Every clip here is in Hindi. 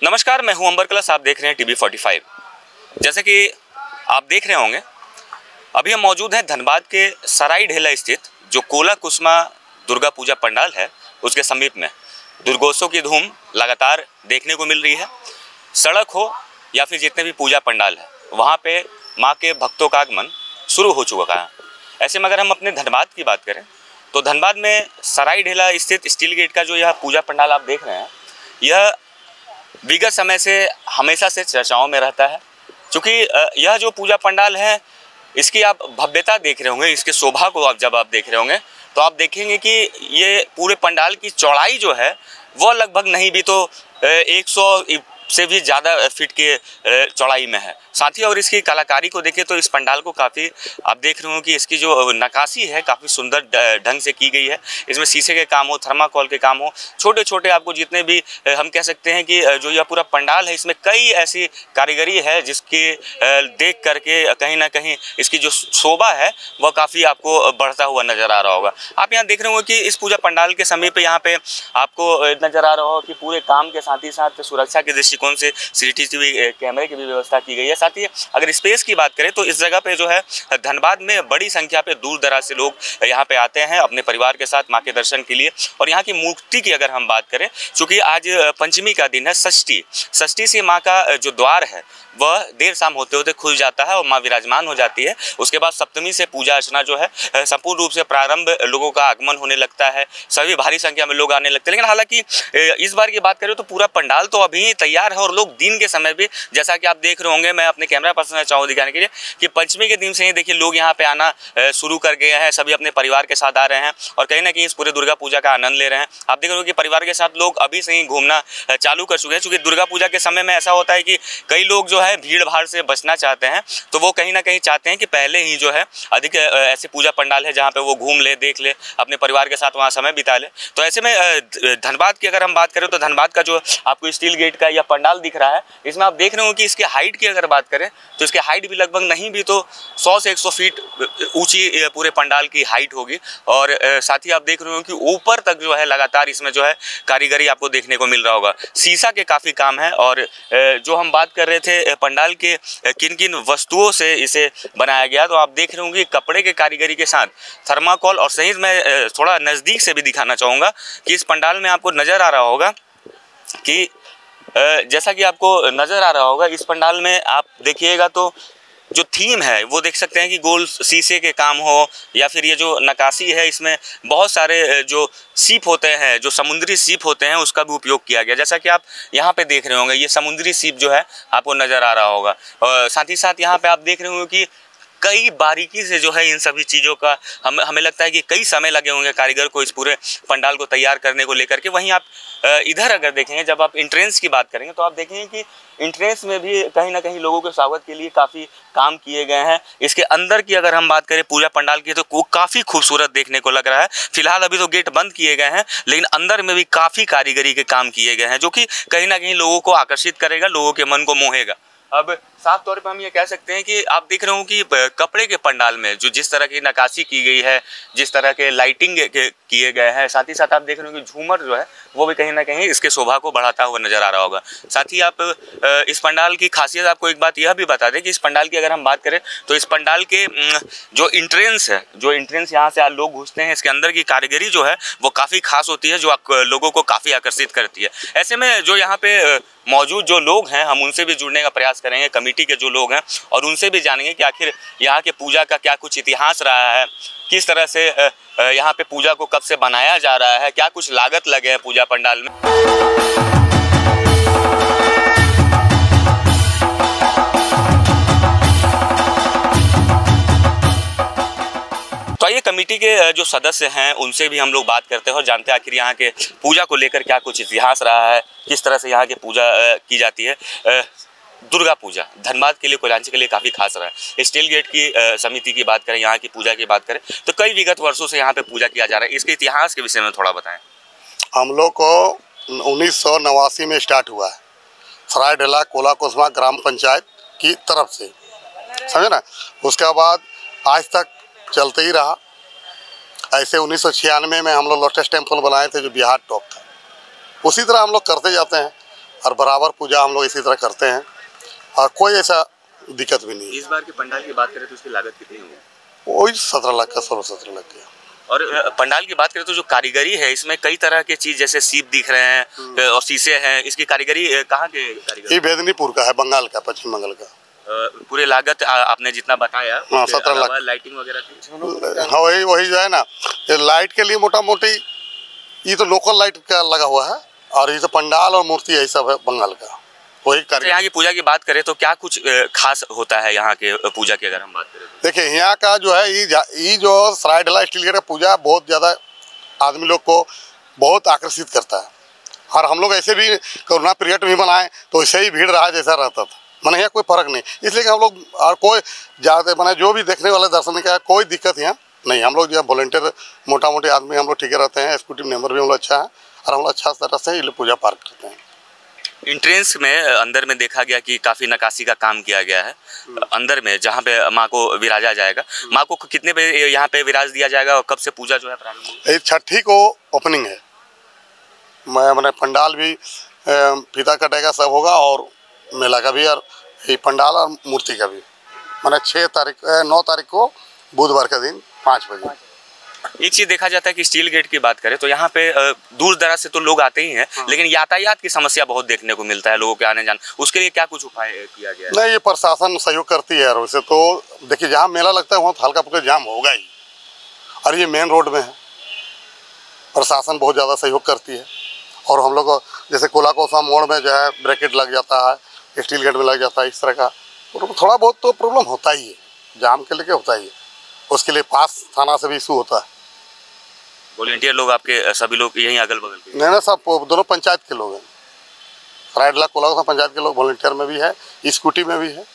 नमस्कार, मैं हूं अंबर क्लास। आप देख रहे हैं टीवी 45। जैसे कि आप देख रहे होंगे, अभी हम मौजूद हैं धनबाद के सराय ढेला स्थित जो कोला कुसमा दुर्गा पूजा पंडाल है, उसके समीप में दुर्गोत्सव की धूम लगातार देखने को मिल रही है। सड़क हो या फिर जितने भी पूजा पंडाल है, वहाँ पे माँ के भक्तों का आगमन शुरू हो चुका है। ऐसे में अगर हम अपने धनबाद की बात करें तो धनबाद में सराय ढेला स्थित स्टील गेट का जो यह पूजा पंडाल आप देख रहे हैं, यह विगत समय से हमेशा से चर्चाओं में रहता है। क्योंकि यह जो पूजा पंडाल है, इसकी आप भव्यता देख रहे होंगे, इसके शोभा को आप जब आप देख रहे होंगे तो आप देखेंगे कि ये पूरे पंडाल की चौड़ाई जो है वो लगभग नहीं भी तो 100 से भी ज़्यादा फीट के चौड़ाई में है। साथ ही और इसकी कलाकारी को देखें तो इस पंडाल को काफ़ी आप देख रहे हो कि इसकी जो नक्काशी है काफ़ी सुंदर ढंग से की गई है। इसमें शीशे के काम हो, थर्माकोल के काम हो, छोटे छोटे आपको जितने भी हम कह सकते हैं कि जो यह पूरा पंडाल है, इसमें कई ऐसी कारीगरी है जिसकी देख करके कहीं ना कहीं इसकी जो शोभा है वह काफ़ी आपको बढ़ता हुआ नज़र आ रहा होगा। आप यहाँ देख रहे होंगे कि इस पूजा पंडाल के समीप यहाँ पे आपको नज़र आ रहा होगा कि पूरे काम के साथ ही साथ सुरक्षा के दृष्टिकोण से CCTV कैमरे की भी व्यवस्था की गई है। साथ ही अगर स्पेस की बात करें तो इस जगह पे जो है धनबाद में बड़ी संख्या पे दूर दराज से लोग यहाँ पे आते हैं अपने परिवार के साथ माँ के दर्शन के लिए। और यहाँ की मूर्ति की अगर हम बात करें, चूँकि आज पंचमी का दिन है, षष्ठी से माँ का जो द्वार है वह देर शाम होते होते खुल जाता है और माँ विराजमान हो जाती है। उसके बाद सप्तमी से पूजा अर्चना जो है संपूर्ण रूप से प्रारंभ, लोगों का आगमन होने लगता है, सभी भारी संख्या में लोग आने लगते हैं। लेकिन हालांकि इस बार की बात करें तो पूरा पंडाल तो अभी तैयार है और लोग दिन के समय भी, जैसा कि आप देख रहे होंगे, मैं अपने कैमरा पर्सन चाहूँ दिखाने के लिए कि पंचमी के दिन से ही देखिए लोग यहाँ पे आना शुरू कर गए हैं। सभी अपने परिवार के साथ आ रहे हैं और कहीं ना कहीं इस पूरे दुर्गा पूजा का आनंद ले रहे हैं। आप देख रहे हो कि परिवार के साथ लोग अभी से ही घूमना चालू कर चुके हैं। चूँकि दुर्गा पूजा के समय में ऐसा होता है कि कई लोग जो है भीड़ भाड़ से बचना चाहते हैं, तो वो कहीं ना कहीं चाहते हैं कि पहले ही जो है अधिक ऐसे पूजा पंडाल है जहाँ पे वो घूम ले, देख ले, अपने परिवार के साथ वहाँ समय बिता ले। तो ऐसे में धनबाद की अगर हम बात करें तो धनबाद का जो आपको स्टील गेट का यह पंडाल दिख रहा है, इसमें आप देख रहे हो कि इसके हाइट की अगर बात करें तो इसके हाइट भी लगभग नहीं भी तो 100 से 100 फीट ऊंची पूरे पंडाल की हाइट होगी। और साथ ही आप देख रहे हो कि ऊपर तक जो है लगातार इसमें जो है कारीगरी आपको देखने को मिल रहा होगा। शीशा के काफ़ी काम है। और जो हम बात कर रहे थे पंडाल के किन किन वस्तुओं से इसे बनाया गया, तो आप देख रहे होंगे कपड़े के कारीगरी के साथ थर्माकोल, और सही मैं थोड़ा नज़दीक से भी दिखाना चाहूँगा कि इस पंडाल में आपको नज़र आ रहा होगा कि जैसा कि आपको नज़र आ रहा होगा इस पंडाल में आप देखिएगा तो जो थीम है वो देख सकते हैं कि गोल शीशे के काम हो या फिर ये जो नक्काशी है, इसमें बहुत सारे जो सीप होते हैं, जो समुद्री सीप होते हैं, उसका भी उपयोग किया गया। जैसा कि आप यहाँ पे देख रहे होंगे, ये समुद्री सीप जो है आपको नज़र आ रहा होगा। और साथ ही साथ यहाँ पे आप देख रहे होंगे कि कई बारीकी से जो है इन सभी चीज़ों का हमें लगता है कि कई समय लगे होंगे कारीगर को इस पूरे पंडाल को तैयार करने को लेकर के। वहीं आप इधर अगर देखेंगे, जब आप इंट्रेंस की बात करेंगे तो आप देखेंगे कि इंट्रेंस में भी कहीं ना कहीं लोगों के स्वागत के लिए काफ़ी काम किए गए हैं। इसके अंदर की अगर हम बात करें पूजा पंडाल की तो वो काफ़ी खूबसूरत देखने को लग रहा है। फिलहाल अभी तो गेट बंद किए गए हैं, लेकिन अंदर में भी काफ़ी कारीगरी के काम किए गए हैं जो कि कहीं ना कहीं लोगों को आकर्षित करेगा, लोगों के मन को मोहेगा। अब साफ तौर पर हम ये कह सकते हैं कि आप देख रहे हो कि कपड़े के पंडाल में जो जिस तरह की नक्काशी की गई है, जिस तरह के लाइटिंग किए गए हैं, साथ ही साथ आप देख रहे हो कि झूमर जो है वो भी कहीं ना कहीं इसके शोभा को बढ़ाता हुआ नजर आ रहा होगा। साथ ही आप इस पंडाल की खासियत, आपको एक बात यह भी बता दें कि इस पंडाल की अगर हम बात करें तो इस पंडाल के जो इंट्रेंस है, जो इंट्रेंस यहाँ से लोग घुसते हैं, इसके अंदर की कारीगरी जो है वो काफ़ी खास होती है, जो लोगों को काफ़ी आकर्षित करती है। ऐसे में जो यहाँ पे मौजूद जो लोग हैं, हम उनसे भी जुड़ने का प्रयास करेंगे, कमेटी के जो लोग हैं, और उनसे भी जानेंगे कि आखिर यहाँ के पूजा का क्या कुछ इतिहास रहा है, किस तरह से यहाँ पे पूजा को कब से बनाया जा रहा है, क्या कुछ लागत लगे हैं पूजा पंडाल में। तो ये कमेटी के जो सदस्य हैं उनसे भी हम लोग बात करते हैं और जानते हैं आखिर यहाँ के पूजा को लेकर क्या कुछ इतिहास रहा है, किस तरह से यहाँ की पूजा की जाती है। दुर्गा पूजा धनबाद के लिए, कोयलांची के लिए काफ़ी खास रहा है। स्टील गेट की समिति की बात करें, यहाँ की पूजा की बात करें तो कई विगत वर्षों से यहाँ पे पूजा किया जा रहा है। इसके इतिहास के विषय में थोड़ा बताएं। हम लोग को 1989 में स्टार्ट हुआ है, सराय ढेला कोला कुसमा ग्राम पंचायत की तरफ से, समझे ना। उसके बाद आज तक चलते ही रहा। ऐसे 1996 में हम लोग लोटस टेम्पल बनाए थे जो बिहार टॉप था, उसी तरह हम लोग करते जाते हैं। और बराबर पूजा हम लोग इसी तरह करते हैं और कोई ऐसा दिक्कत भी नहीं है। इस बार के पंडाल की बात करें तो उसकी लागत कितनी होगी? वही 17 लाख का, 16-17 लाख का। और पंडाल की बात करें तो जो कारीगरी है इसमें कई तरह के चीज जैसे सीप दिख रहे हैं और शीशे हैं, इसकी कारीगरी कहाँ के कारीगर? ये बेदनीपुर का है, बंगाल का, पश्चिम बंगाल का। पूरे लागत आपने जितना बताया 17 लाख, लाइटिंग वगैरह की? हाँ वही जो है ना, ये लाइट के लिए मोटा मोटी ये तो लोकल लाइट का लगा हुआ है और ये तो पंडाल और मूर्ति यही सब है बंगाल का, वही कार्य। यहाँ की पूजा की बात करें तो क्या कुछ खास होता है यहाँ के पूजा की अगर हम बात करें तो? देखिए यहाँ का जो है ये जो सराय ढला स्टील गेट का पूजा बहुत ज़्यादा आदमी लोग को बहुत आकर्षित करता है और हम लोग ऐसे भी कोरोना पीरियड में बनाए तो ऐसे ही भीड़ रहा जैसा रहता था, मैंने यहाँ कोई फर्क नहीं, इसलिए कि हम लोग और कोई ज़्यादा मैंने जो भी देखने वाले दर्शन का कोई दिक्कत यहाँ नहीं। हम लोग जो वॉलंटियर मोटा मोटी आदमी हम लोग ठीक रहते हैं, एक्सिक्यूटिव मेंबर भी हम लोग अच्छा है और हम लोग अच्छा तरह से ये पूजा पाठ करते हैं। एंट्रेंस में अंदर में देखा गया कि काफी नक्काशी का काम किया गया है अंदर में, जहाँ पे माँ को विराजा जाएगा। माँ को कितने बजे यहाँ पे विराज दिया जाएगा और कब से पूजा जो है प्रारंभ होगी? 6 को ओपनिंग है, मैंने पंडाल भी फीता कटेगा, सब होगा और मेला का भी और ये पंडाल और मूर्ति का भी, मैंने 9 तारीख को बुधवार का दिन 5 बजे। एक चीज देखा जाता है कि स्टील गेट की बात करें तो यहाँ पे दूर दराज से तो लोग आते ही हैं, लेकिन यातायात की समस्या बहुत देखने को मिलता है लोगों के आने जाने, उसके लिए क्या कुछ उपाय किया गया है? नहीं, ये प्रशासन सहयोग करती है। वैसे तो देखिए जहाँ मेला लगता है वहाँ तो हल्का फुल्का जाम होगा ही और ये मेन रोड में है, प्रशासन बहुत ज़्यादा सहयोग करती है और हम लोग जैसे कोला कोसा मोड़ में जो है ब्रैकेट लग जाता है, स्टील गेट में लग जाता है, इस तरह का थोड़ा बहुत तो प्रॉब्लम होता ही है, जाम के लेके होता ही है, उसके लिए पास थाना से भी इशू होता है। वॉलंटियर लोग आपके सभी लोग यहीं अगल बगल के? नहीं ना, सब दोनों पंचायत के लोग हैं, सराय ढला कोला कोसा पंचायत के लोग वॉलंटियर में भी है, स्कूटी में भी है।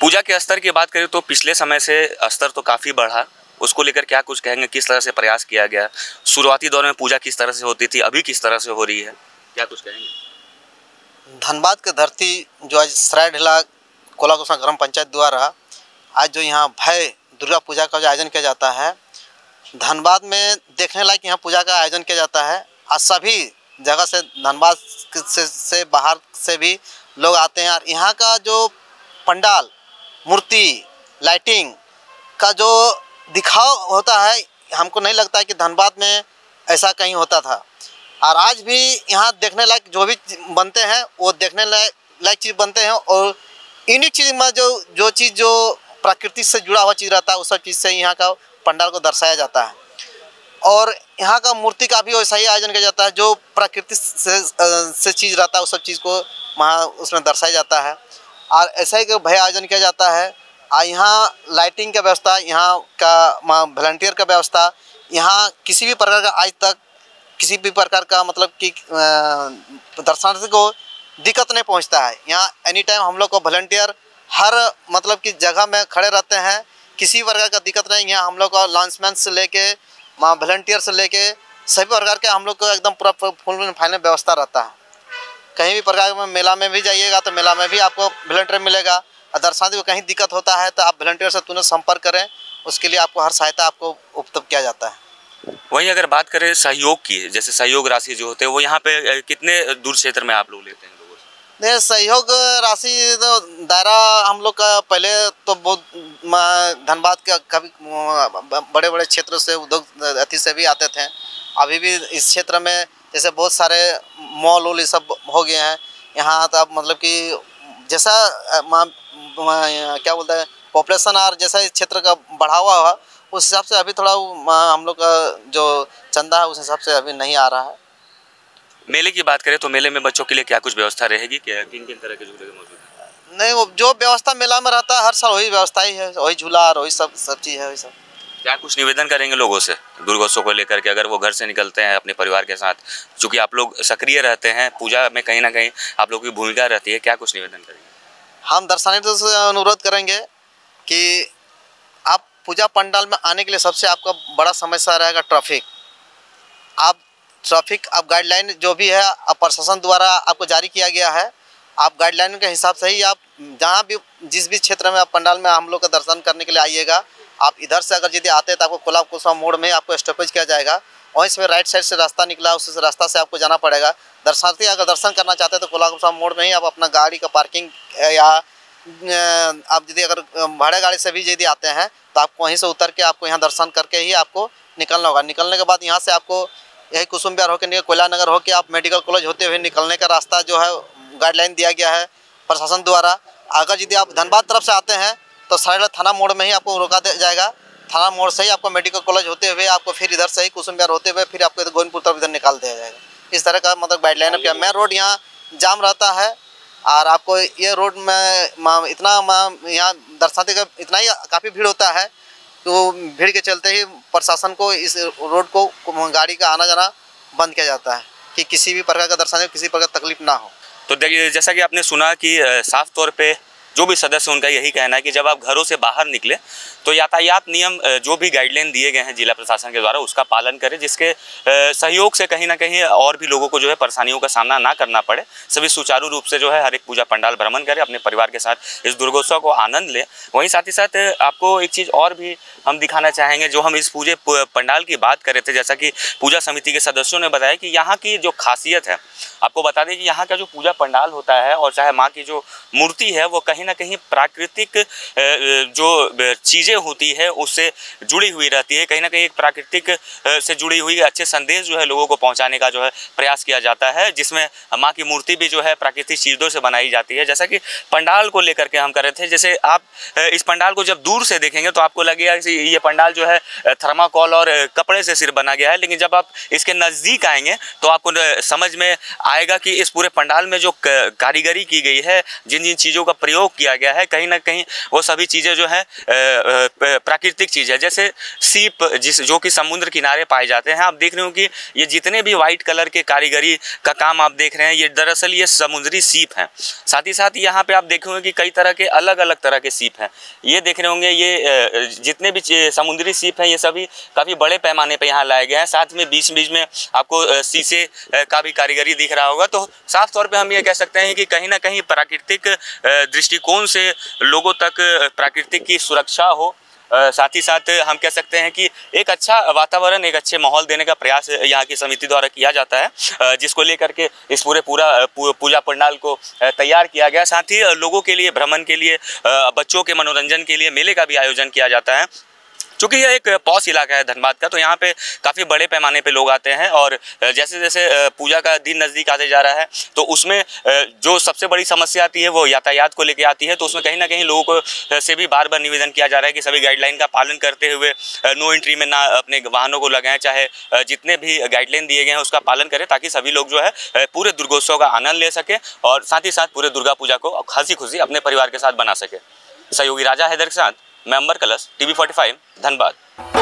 पूजा के स्तर की बात करें तो पिछले समय से स्तर तो काफ़ी बढ़ा, उसको लेकर क्या कुछ कहेंगे? किस तरह से प्रयास किया गया? शुरुआती दौर में पूजा किस तरह से होती थी, अभी किस तरह से हो रही है, क्या कुछ कहेंगे? धनबाद की धरती जो आज सराय ढला कोला कोसा ग्राम पंचायत द्वारा आज जो यहाँ भय दुर्गा पूजा का जो आयोजन किया जाता है, धनबाद में देखने लायक यहाँ पूजा का आयोजन किया जाता है। आज सभी जगह से धनबाद से बाहर से भी लोग आते हैं और यहाँ का जो पंडाल, मूर्ति, लाइटिंग का जो दिखाव होता है, हमको नहीं लगता है कि धनबाद में ऐसा कहीं होता था। और आज भी यहाँ देखने लायक जो भी बनते हैं वो देखने लायक चीज़ बनते हैं और यूनिक चीज़ में जो चीज़ जो प्रकृति से जुड़ा हुआ चीज़ रहता है उस सब चीज़ से यहाँ का पंडाल को दर्शाया जाता है। और यहाँ का मूर्ति का भी वैसा ही आयोजन किया जाता है, जो प्रकृति से चीज़ रहता है उस सब चीज़ को वहाँ उसमें दर्शाया जाता है। और ऐसा ही भय आयोजन किया जाता है। यहाँ लाइटिंग का व्यवस्था, यहाँ का वॉलंटियर का व्यवस्था, यहाँ किसी भी प्रकार का आज तक किसी भी प्रकार का मतलब कि दर्शनार्थी को दिक्कत नहीं पहुँचता है। यहाँ एनी टाइम हम लोग को वॉलंटियर हर मतलब कि जगह में खड़े रहते हैं, किसी प्रकार का दिक्कत नहीं। यहाँ हम लोग का लॉन्चमैन से लेके वॉलंटियर से लेके सभी प्रकार के हम लोग को एकदम पूरा फुल फाइनल व्यवस्था रहता है। कहीं भी प्रकार में मेला में भी जाइएगा तो मेला में भी आपको वॉलंटियर मिलेगा। दर्शनार्थी को कहीं दिक्कत होता है तो आप वॉलंटियर से तुरंत संपर्क करें, उसके लिए आपको हर सहायता आपको उपलब्ध किया जाता है। वहीं अगर बात करें सहयोग की, जैसे सहयोग राशि जो होते हैं वो यहाँ पे कितने दूर क्षेत्र में आप लोग लेते हैं लोगों से? नहीं, सहयोग राशि तो दायरा हम लोग का पहले तो बहुत धनबाद का कभी बड़े बड़े क्षेत्रों से उद्योग अति से भी आते थे। अभी भी इस क्षेत्र में जैसे बहुत सारे मॉल वॉल ये सब हो गए हैं यहाँ, तो अब मतलब कि जैसा क्या बोलते हैं पॉपुलेशन और जैसा इस क्षेत्र का बढ़ावा हुआ उस हिसाब से अभी थोड़ा हम लोग का जो चंदा है उस हिसाब से अभी नहीं आ रहा है। मेले की बात करें तो मेले में बच्चों के लिए क्या कुछ व्यवस्था रहेगी? क्या किन किन तरह के झूले मौजूद हैं? नहीं, वो जो व्यवस्था मेला में रहता है हर साल वही व्यवस्था ही है, वही झूला और वही सब चीज़ है, वही सब। क्या कुछ निवेदन करेंगे लोगों से दुर्गोत्सव को लेकर के, अगर वो घर से निकलते हैं अपने परिवार के साथ, चूँकि आप लोग सक्रिय रहते हैं पूजा में, कहीं ना कहीं आप लोगों की भूमिका रहती है, क्या कुछ निवेदन करेंगे? हम दर्शनार्थियों से अनुरोध करेंगे कि आप पूजा पंडाल में आने के लिए सबसे आपका बड़ा समस्या रहेगा ट्रैफिक। आप गाइडलाइन जो भी है प्रशासन द्वारा आपको जारी किया गया है, आप गाइडलाइन के हिसाब से ही आप जहाँ भी जिस भी क्षेत्र में आप पंडाल में हम लोग का दर्शन करने के लिए आइएगा। आप इधर से अगर यदि आते हैं तो आपको कोला कोसा मोड़ में आपको स्टॉपेज किया जाएगा वहीं से राइट साइड से रास्ता निकला, उस रास्ता से आपको जाना पड़ेगा। दर्शनार्थी अगर दर्शन करना चाहते हैं तो कोला कुसुमा मोड़ में ही आप अपना गाड़ी का पार्किंग या आप यदि अगर भाड़े गाड़ी से भी यदि आते हैं तो आपको वहीं से उतर के आपको यहाँ दर्शन करके ही आपको निकलना होगा। निकलने के बाद यहाँ से आपको यही कुसुम विहार होकर कोयला नगर होकर आप मेडिकल कॉलेज होते हुए निकलने का रास्ता जो है गाइडलाइन दिया गया है प्रशासन द्वारा। अगर यदि आप धनबाद तरफ से आते हैं तो सरायढेला थाना मोड़ में ही आपको रोका दिया जाएगा। थाना मोड़ से ही आपको मेडिकल कॉलेज होते हुए आपको फिर इधर से ही कुसुम विहार होते हुए फिर आपको गोविंदपुर तरफ इधर निकाल दिया जाएगा। इस तरह का मतलब गाइडलाइन है। मेन रोड यहाँ जाम रहता है और आपको ये रोड में इतना यहाँ दर्शनार्थी का इतना ही काफ़ी भीड़ होता है तो भीड़ के चलते ही प्रशासन को इस रोड को गाड़ी का आना जाना बंद किया जाता है कि किसी भी प्रकार का दर्शनार्थी किसी प्रकार तकलीफ ना हो। तो देखिए, जैसा कि आपने सुना कि साफ तौर पे जो भी सदस्य उनका यही कहना है कि जब आप घरों से बाहर निकले तो यातायात नियम जो भी गाइडलाइन दिए गए हैं जिला प्रशासन के द्वारा उसका पालन करें, जिसके सहयोग से कहीं ना कहीं और भी लोगों को जो है परेशानियों का सामना ना करना पड़े। सभी सुचारू रूप से जो है हर एक पूजा पंडाल भ्रमण करें, अपने परिवार के साथ इस दुर्गोत्सव को आनंद लें। वहीं साथ ही साथ आपको एक चीज़ और भी हम दिखाना चाहेंगे। जो हम इस पूजे पंडाल की बात कर रहे थे, जैसा कि पूजा समिति के सदस्यों ने बताया कि यहाँ की जो खासियत है, आपको बता दें कि यहाँ का जो पूजा पंडाल होता है और चाहे माँ की जो मूर्ति है वो कहीं ना कहीं प्राकृतिक जो चीज़ें होती है उससे जुड़ी हुई रहती है। कहीं ना कहीं एक प्राकृतिक से जुड़ी हुई अच्छे संदेश जो है लोगों को पहुंचाने का जो है प्रयास किया जाता है, जिसमें माँ की मूर्ति भी जो है प्राकृतिक चीज़ों से बनाई जाती है। जैसा कि पंडाल को लेकर के हम कर रहे थे, जैसे आप इस पंडाल को जब दूर से देखेंगे तो आपको लगेगा कि ये पंडाल जो है थर्माकोल और कपड़े से सिर्फ बना गया है, लेकिन जब आप इसके नज़दीक आएंगे तो आपको समझ में आएगा कि इस पूरे पंडाल में जो कारीगरी की गई है, जिन जिन चीज़ों का प्रयोग किया गया है, कहीं ना कहीं वो सभी चीज़ें जो है प्राकृतिक चीज़ है। जैसे सीप जो कि समुद्र किनारे पाए जाते हैं, आप देख रहे हो कि ये जितने भी वाइट कलर के कारीगरी का काम आप देख रहे हैं ये दरअसल ये समुद्री सीप हैं। साथ ही साथ यहाँ पे आप देखेंगे कि कई तरह के अलग अलग तरह के सीप हैं। ये देख रहे होंगे ये जितने भी समुद्री सीप हैं ये सभी काफ़ी बड़े पैमाने पे यहाँ लाए गए हैं। साथ में बीच बीच में आपको शीशे का भी कारीगरी दिख रहा होगा। तो साफ तौर पे हम ये कह सकते हैं कि कहीं ना कहीं प्राकृतिक दृष्टिकोण से लोगों तक प्राकृतिक की सुरक्षा हो। साथ ही साथ हम कह सकते हैं कि एक अच्छा वातावरण, एक अच्छे माहौल देने का प्रयास यहाँ की समिति द्वारा किया जाता है, जिसको लेकर के इस पूरा पूजा पंडाल को तैयार किया गया। साथ ही लोगों के लिए भ्रमण के लिए, बच्चों के मनोरंजन के लिए मेले का भी आयोजन किया जाता है। चूँकि यह एक पॉश इलाका है धनबाद का, तो यहाँ पे काफ़ी बड़े पैमाने पे लोग आते हैं और जैसे जैसे पूजा का दिन नज़दीक आते जा रहा है तो उसमें जो सबसे बड़ी समस्या आती है वो यातायात को लेके आती है। तो उसमें कहीं ना कहीं लोगों को से भी बार बार निवेदन किया जा रहा है कि सभी गाइडलाइन का पालन करते हुए नो एंट्री में ना अपने वाहनों को लगाएं, चाहे जितने भी गाइडलाइन दिए गए हैं उसका पालन करें, ताकि सभी लोग जो है पूरे दुर्गोत्सव का आनंद ले सकें और साथ ही साथ पूरे दुर्गा पूजा को हंसी खुशी अपने परिवार के साथ बना सके। सहयोगी राजा हैदर के साथ मैं अंबर कलश, TV45 धनबाद।